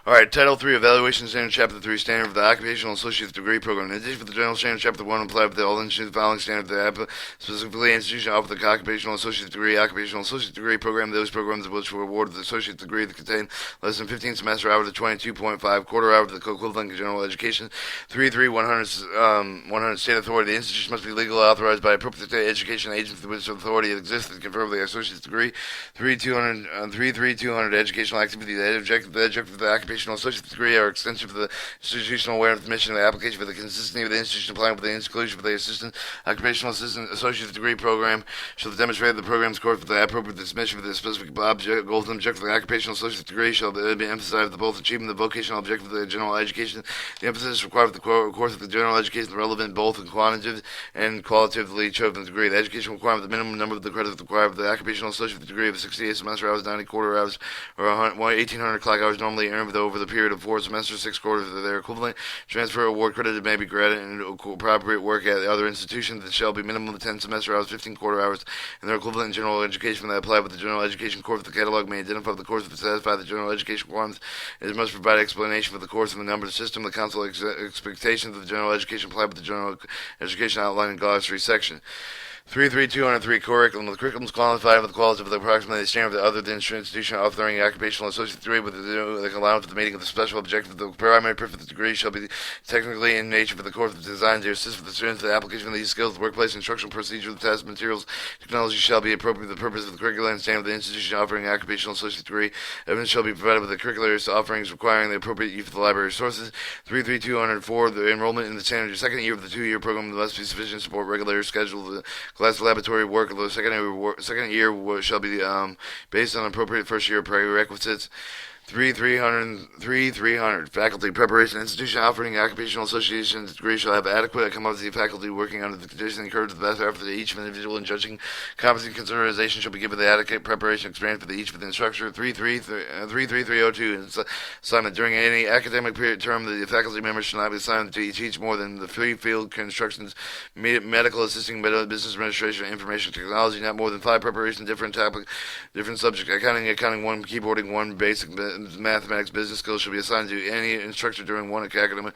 Alright, Title 3, Evaluation Standard, Chapter 3, Standard for the Occupational Associate's Degree Program. In addition for the General Standard, Chapter 1 apply with all institutions following standard the specifically institution offer the Occupational Associate's Degree, Occupational Associate's Degree Program. Those programs which were awarded the Associate's Degree that contain less than 15 semester hours of 22.5, quarter hour of the equivalent of general education. 100 state authority. The institution must be legally authorized by appropriate state education agency with authority that exists to confer the Associate's Degree. 200 educational activity. The objective of the Occupational Associate's Degree are extension for the institutional awareness of the mission of the application for the consistency of the institution applying for the inclusion for the assistant occupational assistant associate's degree program shall demonstrate the program's course for the appropriate mission for the specific object, goals and objective of the occupational associate's degree shall be emphasized both achieving the vocational objective of the general education. The emphasis required for the course of the general education is relevant both in quantitative and qualitatively chosen degree. The education requirement, the minimum number of the credits required for the occupational associate's degree of 68 semester hours, 90 quarter hours, or 1,800 clock hours normally earned over the period of 4 semesters, 6 quarters of their equivalent. Transfer award credit may be granted in appropriate work at the other institutions that shall be minimum of 10 semester hours, 15 quarter hours, and their equivalent in general education that apply with the general education course. The catalog may identify the course that satisfy the general education requirements. It must provide explanation for the course and the number system. The council expectations of the general education apply with the general education outline in glossary section. 33203 curriculum. The curriculum is qualified with the quality of the approximately the standard of the other than institution offering occupational associate degree with the allowance for the meeting of the special objective. The primary purpose of the degree shall be technically in nature for the course designed to assist with the students. The application of these skills, the workplace instructional procedure, the test materials, technology shall be appropriate for the purpose of the curriculum and standard of the institution offering occupational associate degree. Evidence shall be provided with the curricular offerings requiring the appropriate use of the library resources. 33204. The enrollment in the standard second year of the 2-year program must be sufficient to support regular schedule. Class laboratory work of the second year shall be based on appropriate first year prerequisites. 3,300 faculty preparation institution offering occupational association's degree shall have adequate competency faculty working under the conditions encouraged the best effort of each individual in judging competency consideration shall be given the adequate preparation experience for the each of the instructor. 33302 assignment during any academic period term the faculty members shall not be assigned to teach more than the 3 field constructions, medical assisting, business administration, information technology, not more than 5 preparation different topic, different subject, accounting 1, keyboarding 1, basic mathematics, business skills shall be assigned to any instructor during one academic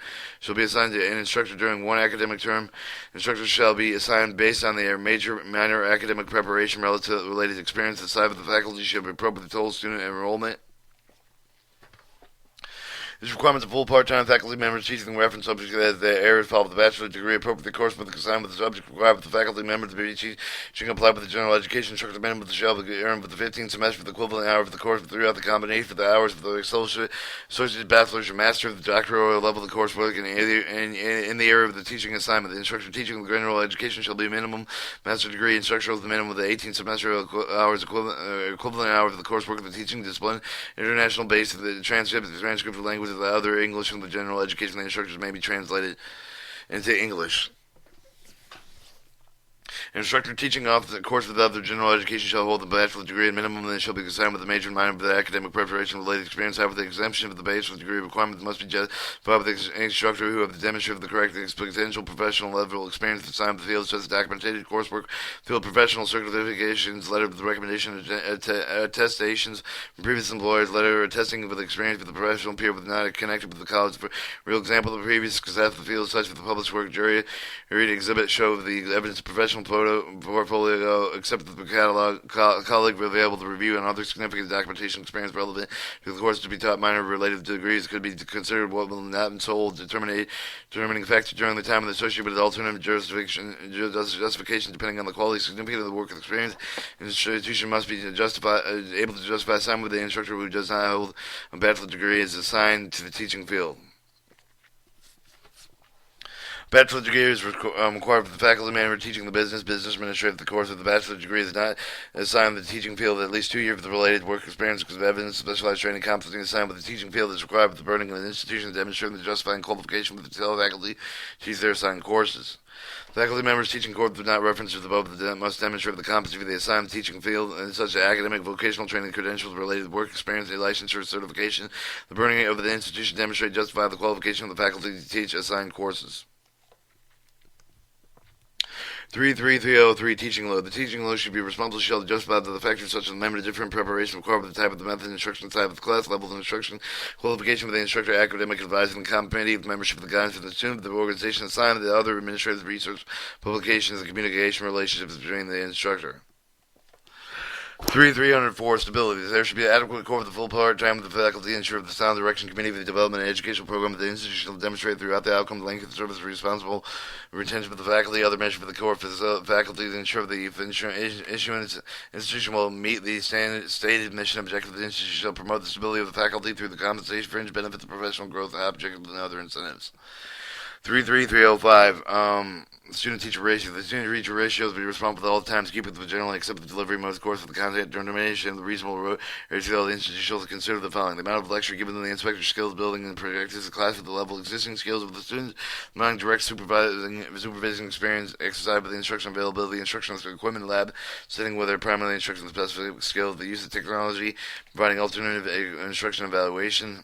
term. Instructors shall be assigned based on their minor academic preparation related experience. The size of the faculty shall be appropriate to total student enrollment. These requirements of full part-time faculty members teaching the reference subject as their areas follow the bachelor's degree appropriate the course with the assignment with the subject required with the faculty member to be teaching apply with the general education instructor minimum with the shall be earned with the 15 semester for the equivalent hour of the course throughout the combination for the hours of the associate bachelor's or master of the doctoral level of the coursework in the area of the teaching assignment. The instructor teaching the general education shall be minimum master degree instructional with the minimum of the 18 semester hours equivalent hours of the coursework of the teaching discipline. International base of the transcript of language of the other English from the general education. The instructors may be translated into English. An instructor teaching off the course of the other general education shall hold the bachelor's degree at minimum, and they shall be assigned with the major and minor of the academic preparation related experience. However, the exemption of the bachelor's degree requirement must be justified with the instructor who have demonstrated the correct potential professional level experience assigned the field, such as documented coursework, field professional certifications, letter of recommendation, attestations from previous employers, letter attesting with experience with the professional peer with not connected with the college. For real example of the previous success of the field, such as the published work, jury exhibit show the evidence of professional portfolio, except the catalog, colleague available to review and other significant documentation experience relevant to the course to be taught. Minor related degrees could be considered what will not be sold, determining factor during the time of the associate with alternative justification depending on the quality significance of the work and experience. An institution must be able to justify assignment with the instructor who does not hold a bachelor's degree is assigned to the teaching field. Bachelor's degree is required for the faculty member teaching the business administrative. The course of the bachelor's degree is not assigned with the teaching field at least 2 years of the related work experience because of evidence, specialized training, competency assigned with the teaching field is required for the burden of an institution demonstrating the justifying qualification with the faculty teach their assigned courses. Faculty members teaching courses without reference to the above must demonstrate the competency of the assigned teaching field and such as academic, vocational training, credentials, related work experience, a licensure, certification. The burden of the institution demonstrate justify the qualification of the faculty to teach assigned courses. 33303 teaching load. The teaching load should be responsible shall justify to the factors such as the member, different preparation required by the type of the method, instruction type of the class, level of instruction, qualification for the instructor, academic advising the committee, membership of the guidance for the student, the organization assigned, the other administrative research, publications, and communication relationships between the instructor. 304 stability. There should be adequate core for the full part time of the faculty, ensure the sound direction committee for the development and educational program of the institution will demonstrate throughout the outcome, the length of the service responsible, retention of the faculty, other measures for the core for the faculty to ensure the issuance institution will meet the stated mission objective of the institution, shall promote the stability of the faculty through the compensation, fringe benefits, professional growth, objectives, and other incentives. 33305, student-teacher ratio. The student-teacher ratio is to be responsible at all times to keep with the generally accepted delivery mode of course with the content determination of the reasonable ratio of the institution to consider the following: the amount of lecture given to the inspector, skills building and practice the class with the level of existing skills of the students, the amount of direct supervising experience exercised by the instruction availability, instructional equipment lab, setting whether primarily instruction specific skills, the use of technology, providing alternative instruction evaluation.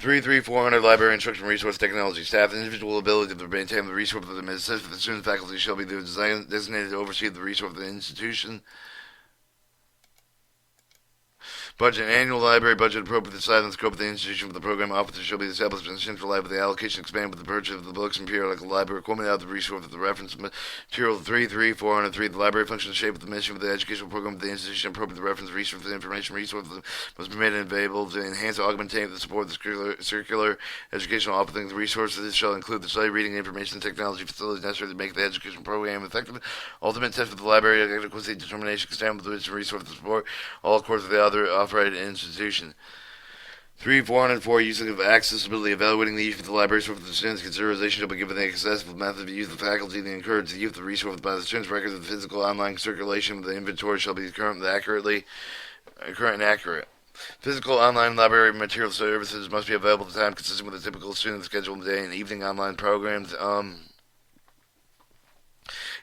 400 library instruction resource technology staff. The individual ability to maintain the resource of the assist for the student faculty shall be designated to oversee the resource of the institution. Budget. Annual library budget appropriate to the size and scope of the institution for the program officer shall be established in the central lab with the allocation expanded with the purchase of the books and periodical library equipment out of the resource of the reference material 403. The library functions shape of the mission of the educational program of the institution appropriate to the reference resource of the information resource must be made available to enhance and augment the support of the circular educational offering. The resources shall include the study, reading, information, and technology facilities necessary to make the educational program effective. Ultimate test of the library adequacy determination can stand with the resource of the support all course of the other operated institution. 404 use of accessibility. Evaluating the use of the library for the students' consideration shall be given the accessible method of use of the faculty to encourage the use of the resource by the students. Records of the physical online circulation of the inventory shall be current and accurate. Physical online library material services must be available at the time consistent with the typical student schedule day and evening online programs.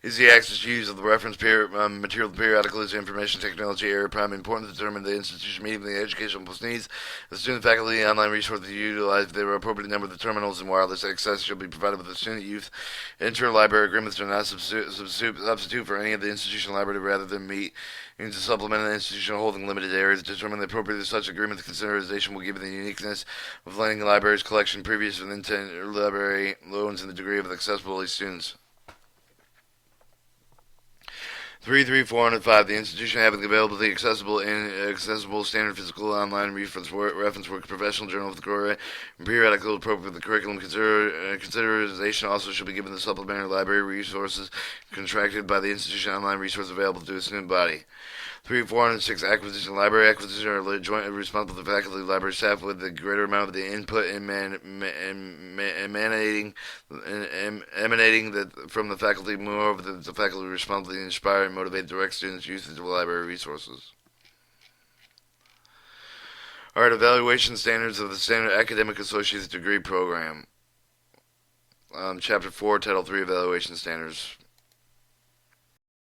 Is the access use of the reference material periodical information technology area prime important to determine the institution meeting the educational needs? The student faculty online resources utilized if they were appropriate number of the terminals and wireless access shall be provided with the student youth. Interlibrary agreements are not substitute for any of the institutional library rather than meet to supplement an institution holding limited areas. Determine the appropriate of such agreements. Consideration will give the uniqueness of lending the library's collection previous to the interlibrary loans and the degree of accessibility to students. 405. The institution having available the accessible standard physical online reference work, professional journal of the Korea, and periodical appropriate the curriculum. Consideration also should be given the supplementary library resources contracted by the institution online resource available to the student body. 406. Acquisition. Library acquisition are jointly responsible to the faculty library staff with the greater amount of the input emanating from the faculty. Moreover, the faculty responsible to inspire and motivate direct students' use of the library resources. Alright, evaluation standards of the Standard Academic Associate's Degree Program. Chapter 4, Title 3, Evaluation Standards.